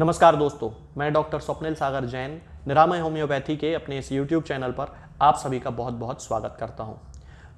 नमस्कार दोस्तों, मैं डॉक्टर स्वप्निल सागर जैन निरामय होम्योपैथी के अपने इस YouTube चैनल पर आप सभी का बहुत बहुत स्वागत करता हूं।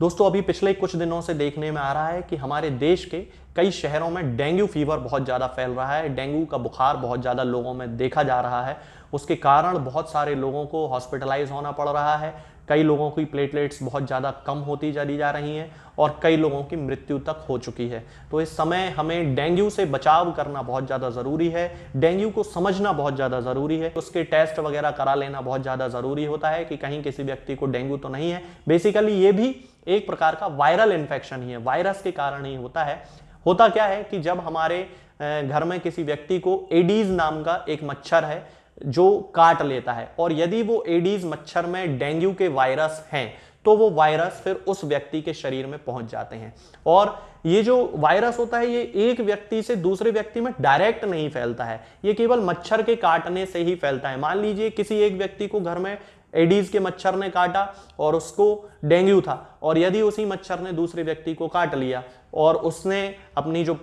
दोस्तों, अभी पिछले कुछ दिनों से देखने में आ रहा है कि हमारे देश के कई शहरों में डेंगू फीवर बहुत ज़्यादा फैल रहा है। डेंगू का बुखार बहुत ज़्यादा लोगों में देखा जा रहा है। उसके कारण बहुत सारे लोगों को हॉस्पिटलाइज होना पड़ रहा है। कई लोगों की प्लेटलेट्स बहुत ज़्यादा कम होती चली जा रही हैं और कई लोगों की मृत्यु तक हो चुकी है। तो इस समय हमें डेंगू से बचाव करना बहुत ज़्यादा ज़रूरी है। डेंगू को समझना बहुत ज़्यादा ज़रूरी है। उसके टेस्ट वगैरह करा लेना बहुत ज़्यादा ज़रूरी होता है कि कहीं किसी व्यक्ति को डेंगू तो नहीं है। बेसिकली ये भी एक प्रकार का वायरल इन्फेक्शन ही है, वायरस के कारण ही होता है। होता क्या है कि जब हमारे घर में किसी व्यक्ति को एडीज नाम का एक मच्छर है जो काट लेता है, और यदि वो एडीज मच्छर में डेंगू के वायरस हैं तो वो वायरस फिर उस व्यक्ति के शरीर में पहुंच जाते हैं। और ये जो वायरस होता है ये एक व्यक्ति से दूसरे व्यक्ति में डायरेक्ट नहीं फैलता है, ये केवल मच्छर के काटने से ही फैलता है। मान लीजिए किसी एक व्यक्ति को घर में एडीज के मच्छर ने काटा और उसको डेंगू था, और यदि उसी मच्छर ने दूसरे व्यक्ति को काट लिया और उसने अपनी जो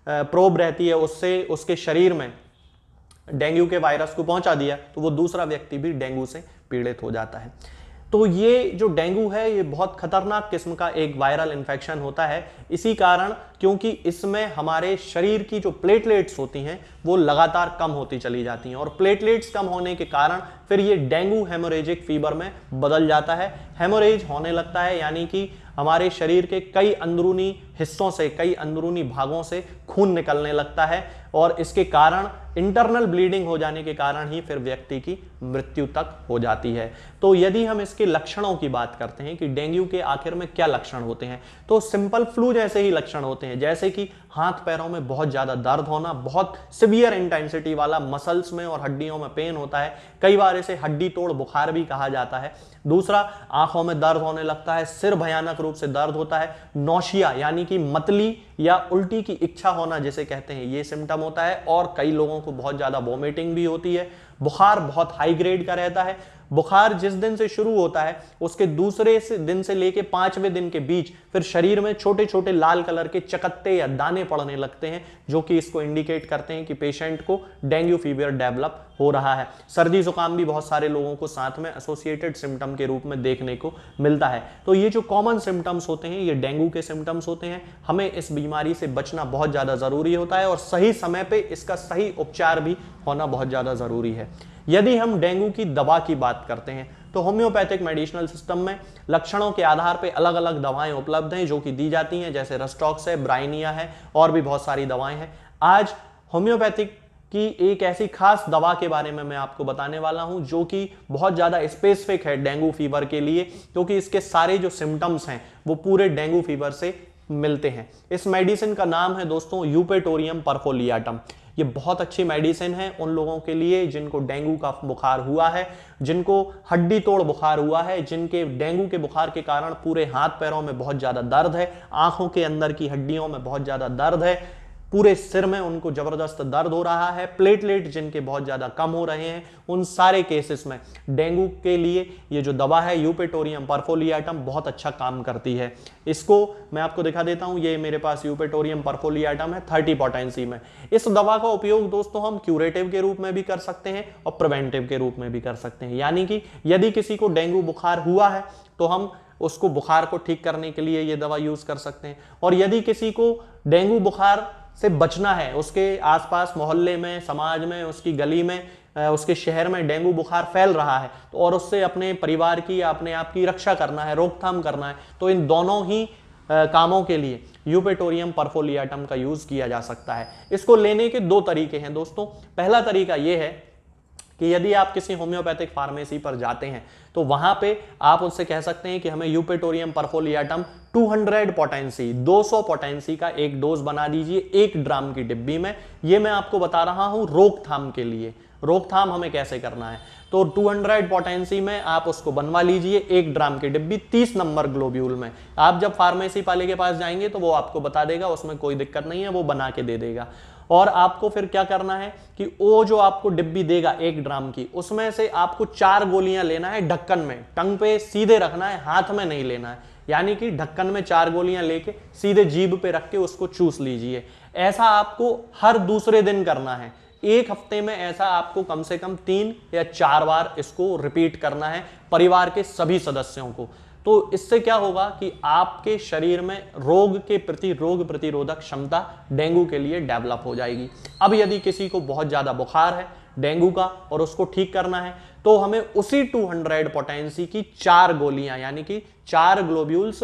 प्रोब रहती है उससे उसके शरीर में डेंगू के वायरस को पहुंचा दिया, तो वो दूसरा व्यक्ति भी डेंगू से पीड़ित हो जाता है। तो ये जो डेंगू है ये बहुत खतरनाक किस्म का एक वायरल इन्फेक्शन होता है। इसी कारण क्योंकि इसमें हमारे शरीर की जो प्लेटलेट्स होती हैं वो लगातार कम होती चली जाती हैं, और प्लेटलेट्स कम होने के कारण फिर ये डेंगू हेमोरेजिक फीवर में बदल जाता है। हेमोरेज होने लगता है यानी कि हमारे शरीर के कई अंदरूनी हिस्सों से, कई अंदरूनी भागों से खून निकलने लगता है, और इसके कारण इंटरनल ब्लीडिंग हो जाने के कारण ही फिर व्यक्ति की मृत्यु तक हो जाती है। तो यदि हम इसके लक्षणों की बात करते हैं कि डेंगू के आखिर में क्या लक्षण होते हैं, तो सिंपल फ्लू जैसे ही लक्षण होते हैं, जैसे कि हाथ पैरों में बहुत ज्यादा दर्द होना, बहुत सिवियर इंटेंसिटी वाला मसल्स में और हड्डियों में पेन होता है। कई बार इसे हड्डी तोड़ बुखार भी कहा जाता है। दूसरा, आंखों में दर्द होने लगता है, सिर भयानक रूप से दर्द होता है, नौशिया यानी कि मतली या उल्टी की इच्छा होना जिसे कहते हैं, ये सिम्टम होता है, और कई लोगों को बहुत ज्यादा वोमिटिंग भी होती है। बुखार बहुत हाई ग्रेड का रहता है। बुखार जिस दिन से शुरू होता है उसके दूसरे दिन से लेके 5वें दिन के बीच फिर शरीर में छोटे छोटे लाल कलर के चकत्ते या दाने पड़ने लगते हैं, जो कि इसको इंडिकेट करते हैं कि पेशेंट को डेंगू फीवर डेवलप हो रहा है। सर्दी जुकाम भी बहुत सारे लोगों को साथ में एसोसिएटेड सिम्टम के रूप में देखने को मिलता है। तो ये जो कॉमन सिम्टम्स होते हैं ये डेंगू के सिम्टम्स होते हैं। हमें इस बीमारी से बचना बहुत ज़्यादा ज़रूरी होता है, और सही समय पर इसका सही उपचार भी होना बहुत ज़्यादा ज़रूरी है। यदि हम डेंगू की दवा की बात करते हैं तो होम्योपैथिक मेडिसिनल सिस्टम में लक्षणों के आधार पर अलग अलग दवाएं उपलब्ध हैं जो कि दी जाती हैं, जैसे रस्टॉक्स है, ब्राइनिया है, और भी बहुत सारी दवाएं हैं। आज होम्योपैथिक की एक ऐसी खास दवा के बारे में मैं आपको बताने वाला हूं जो कि बहुत ज़्यादा स्पेसिफिक है डेंगू फीवर के लिए, क्योंकि इसके सारे जो सिम्टम्स हैं वो पूरे डेंगू फीवर से मिलते हैं। इस मेडिसिन का नाम है दोस्तों यूपेटोरियम परफोलियाटम। ये बहुत अच्छी मेडिसिन है उन लोगों के लिए जिनको डेंगू का बुखार हुआ है, जिनको हड्डी तोड़ बुखार हुआ है, जिनके डेंगू के बुखार के कारण पूरे हाथ पैरों में बहुत ज़्यादा दर्द है, आंखों के अंदर की हड्डियों में बहुत ज़्यादा दर्द है, पूरे सिर में उनको जबरदस्त दर्द हो रहा है, प्लेटलेट जिनके बहुत ज़्यादा कम हो रहे हैं। उन सारे केसेस में डेंगू के लिए ये जो दवा है यूपेटोरियम परफोलियाटम बहुत अच्छा काम करती है। इसको मैं आपको दिखा देता हूँ। ये मेरे पास यूपेटोरियम परफोलियाटम है 30 पोटेंसी में। इस दवा का उपयोग दोस्तों हम क्यूरेटिव के रूप में भी कर सकते हैं और प्रिवेंटिव के रूप में भी कर सकते हैं। यानी कि यदि किसी को डेंगू बुखार हुआ है तो हम उसको बुखार को ठीक करने के लिए ये दवा यूज कर सकते हैं, और यदि किसी को डेंगू बुखार से बचना है, उसके आसपास मोहल्ले में, समाज में, उसकी गली में, उसके शहर में डेंगू बुखार फैल रहा है, तो और उससे अपने परिवार की या अपने आप की रक्षा करना है, रोकथाम करना है, तो इन दोनों ही कामों के लिए यूपेटोरियम परफोलियाटम का यूज किया जा सकता है। इसको लेने के दो तरीके हैं दोस्तों। पहला तरीका यह है कि यदि आप किसी होम्योपैथिक फार्मेसी पर जाते हैं तो वहां पे आप उनसे कह सकते हैं कि हमें यूपेटोरियम परफोलियाटम 200 पोटेंसी 200 पोटेंसी का एक डोज बना दीजिए 1 ड्राम की डिब्बी में। ये मैं आपको बता रहा हूं रोकथाम के लिए। रोकथाम हमें कैसे करना है, तो 200 पोटेंसी में आप उसको बनवा लीजिए 1 ड्राम की डिब्बी 30 नंबर ग्लोब्यूल में। आप जब फार्मेसी वाले के पास जाएंगे तो वो आपको बता देगा, उसमें कोई दिक्कत नहीं है, वो बना के दे देगा। और आपको फिर क्या करना है कि वो जो आपको डिब्बी देगा 1 ड्राम की, उसमें से आपको 4 गोलियां लेना है ढक्कन में, टंग पे सीधे रखना है, हाथ में नहीं लेना है। यानी कि ढक्कन में 4 गोलियां लेके सीधे जीभ पे रख के उसको चूस लीजिए। ऐसा आपको हर दूसरे दिन करना है। एक हफ्ते में ऐसा आपको कम से कम 3 या 4 बार इसको रिपीट करना है परिवार के सभी सदस्यों को। तो इससे क्या होगा कि आपके शरीर में रोग के प्रति रोग प्रतिरोधक क्षमता डेंगू के लिए डेवलप हो जाएगी। अब यदि किसी को बहुत ज़्यादा बुखार है डेंगू का और उसको ठीक करना है तो हमें उसी 200 पोटेंसी की 4 गोलियां यानी कि 4 ग्लोब्यूल्स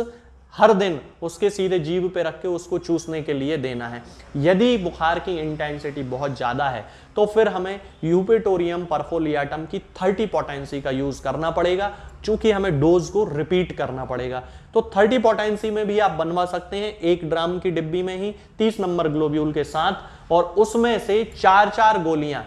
हर दिन उसके सीधे जीभ पे रख के उसको चूसने के लिए देना है। यदि बुखार की इंटेंसिटी बहुत ज़्यादा है तो फिर हमें यूपेटोरियम परफोलियाटम की 30 पोटेंसी का यूज़ करना पड़ेगा, चूंकि हमें डोज को रिपीट करना पड़ेगा। तो 30 पोटेंसी में भी आप बनवा सकते हैं 1 ड्राम की डिब्बी में ही 30 नंबर ग्लोब्यूल के साथ, और उसमें से 4-4 गोलियां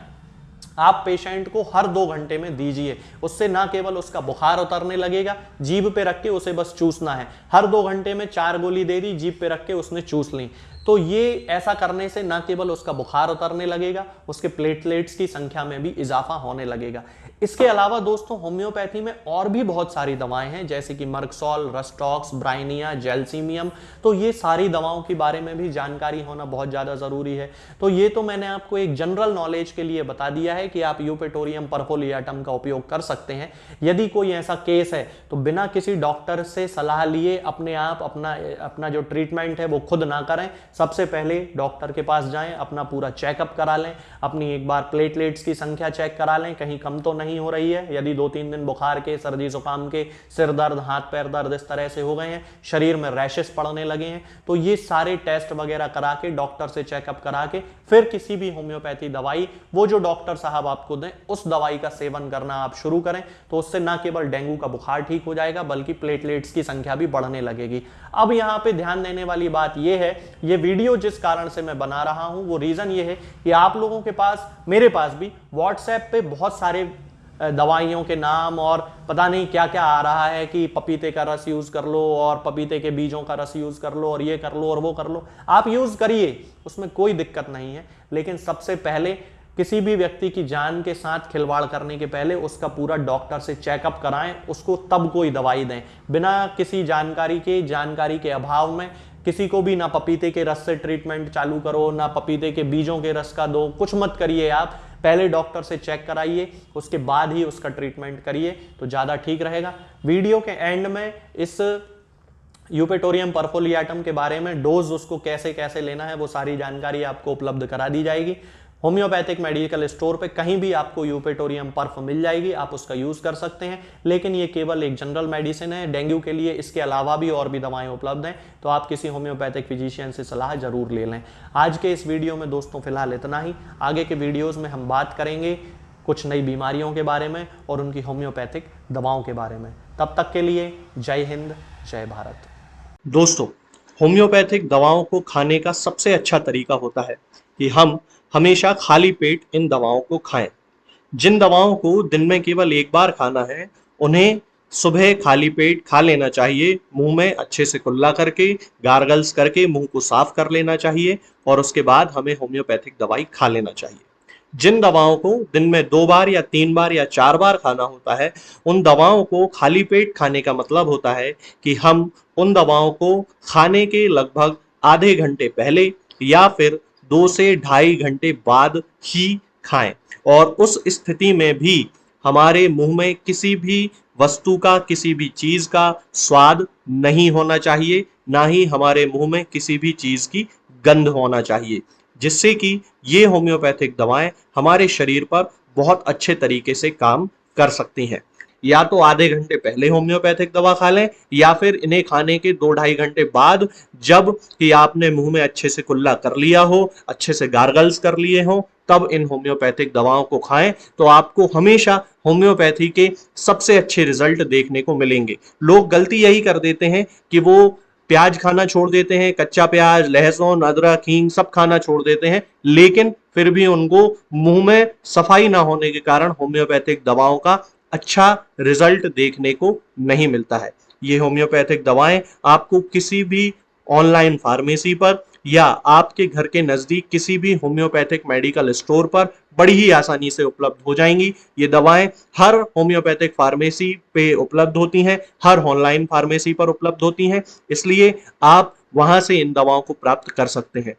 आप पेशेंट को हर 2 घंटे में दीजिए। उससे ना केवल उसका बुखार उतरने लगेगा, जीभ पे रख के उसे बस चूसना है। हर 2 घंटे में 4 गोली दे दी, जीभ पे रख के उसने चूस ली। तो ये ऐसा करने से ना केवल उसका बुखार उतरने लगेगा, उसके प्लेटलेट्स की संख्या में भी इजाफा होने लगेगा। इसके अलावा दोस्तों होम्योपैथी में और भी बहुत सारी दवाएं हैं, जैसे कि मर्कसॉल, रस्टॉक्स, ब्राइनिया, जेल्सीमियम। तो ये सारी दवाओं के बारे में भी जानकारी होना बहुत ज़्यादा ज़रूरी है। तो ये तो मैंने आपको एक जनरल नॉलेज के लिए बता दिया है कि आप यूपेटोरियम परफोलियाटम का उपयोग कर सकते हैं। यदि कोई ऐसा केस है तो बिना किसी डॉक्टर से सलाह लिए अपने आप अपना जो ट्रीटमेंट है वो खुद ना करें। सबसे पहले डॉक्टर के पास जाएं, अपना पूरा चेकअप करा लें, अपनी एक बार प्लेटलेट्स की संख्या चेक करा लें, कहीं कम तो नहीं हो रही है। यदि 2-3 दिन बुखार के, सर्दी जुकाम के, सिर दर्द, हाथ पैर दर्द इस तरह से हो गए हैं, शरीर में रैशेस पड़ने लगे हैं, तो ये सारे टेस्ट वगैरह करा के डॉक्टर से चेकअप करा के फिर किसी भी होम्योपैथी दवाई, वो जो डॉक्टर साहब आपको दें उस दवाई का सेवन करना आप शुरू करें। तो उससे ना केवल डेंगू का बुखार ठीक हो जाएगा बल्कि प्लेटलेट्स की संख्या भी बढ़ने लगेगी। अब यहाँ पे ध्यान देने वाली बात यह है, ये वीडियो जिस कारण से मैं बना रहा हूं वो रीजन ये है कि आप लोगों के पास, मेरे पास भी व्हाट्सएप पे बहुत सारे दवाइयों के नाम और पता नहीं क्या क्या आ रहा है कि पपीते का रस यूज कर लो और पपीते के बीजों का रस यूज कर लो और ये कर लो और वो कर लो। आप यूज करिए, उसमें कोई दिक्कत नहीं है, लेकिन सबसे पहले किसी भी व्यक्ति की जान के साथ खिलवाड़ करने के पहले उसका पूरा डॉक्टर से चेकअप कराएं, उसको तब कोई दवाई दें। बिना किसी जानकारी के अभाव में किसी को भी ना पपीते के रस से ट्रीटमेंट चालू करो, ना पपीते के बीजों के रस का दो, कुछ मत करिए। आप पहले डॉक्टर से चेक कराइए, उसके बाद ही उसका ट्रीटमेंट करिए तो ज़्यादा ठीक रहेगा। वीडियो के एंड में इस यूपेटोरियम परफोलियाटम के बारे में, डोज उसको कैसे कैसे लेना है, वो सारी जानकारी आपको उपलब्ध करा दी जाएगी। होम्योपैथिक मेडिकल स्टोर पे कहीं भी आपको यूपेटोरियम पर्फ मिल जाएगी, आप उसका यूज कर सकते हैं। लेकिन ये केवल एक जनरल मेडिसिन है डेंगू के लिए, इसके अलावा भी और भी दवाएं उपलब्ध हैं, तो आप किसी होम्योपैथिक फिजिशियन से सलाह जरूर ले लें। आज के इस वीडियो में दोस्तों फिलहाल इतना ही। आगे के वीडियोज में हम बात करेंगे कुछ नई बीमारियों के बारे में और उनकी होम्योपैथिक दवाओं के बारे में। तब तक के लिए जय हिंद, जय भारत। दोस्तों, होम्योपैथिक दवाओं को खाने का सबसे अच्छा तरीका होता है कि हम हमेशा खाली पेट इन दवाओं को खाएं। जिन दवाओं को दिन में केवल एक बार खाना है, उन्हें सुबह खाली पेट खा लेना चाहिए। मुंह में अच्छे से कुल्ला करके, गार्गल्स करके मुंह को साफ कर लेना चाहिए और उसके बाद हमें होम्योपैथिक दवाई खा लेना चाहिए। जिन दवाओं को दिन में 2 बार या 3 बार या 4 बार खाना होता है, उन दवाओं को खाली पेट खाने का मतलब होता है कि हम उन दवाओं को खाने के लगभग आधे घंटे पहले या फिर 2 से ढाई घंटे बाद ही खाएं। और उस स्थिति में भी हमारे मुंह में किसी भी वस्तु का, किसी भी चीज का स्वाद नहीं होना चाहिए, ना ही हमारे मुंह में किसी भी चीज की गंध होना चाहिए, जिससे कि ये होम्योपैथिक दवाएं हमारे शरीर पर बहुत अच्छे तरीके से काम कर सकती हैं। या तो आधे घंटे पहले होम्योपैथिक दवा खा लें या फिर इन्हें खाने के 2-2.5 घंटे बाद, जब कि आपने मुंह में अच्छे से कुल्ला कर लिया हो, अच्छे से गार्गल्स कर लिए हो, तब इन होम्योपैथिक दवाओं को खाएं। तो आपको हमेशा होम्योपैथी के सबसे अच्छे रिजल्ट देखने को मिलेंगे। लोग गलती यही कर देते हैं कि वो प्याज खाना छोड़ देते हैं, कच्चा प्याज, लहसुन, अदरक, हींग सब खाना छोड़ देते हैं, लेकिन फिर भी उनको मुंह में सफाई ना होने के कारण होम्योपैथिक दवाओं का अच्छा रिजल्ट देखने को नहीं मिलता है। ये होम्योपैथिक दवाएं आपको किसी भी ऑनलाइन फार्मेसी पर या आपके घर के नजदीक किसी भी होम्योपैथिक मेडिकल स्टोर पर बड़ी ही आसानी से उपलब्ध हो जाएंगी। ये दवाएं हर होम्योपैथिक फार्मेसी पे उपलब्ध होती हैं, हर ऑनलाइन फार्मेसी पर उपलब्ध होती हैं, इसलिए आप वहां से इन दवाओं को प्राप्त कर सकते हैं।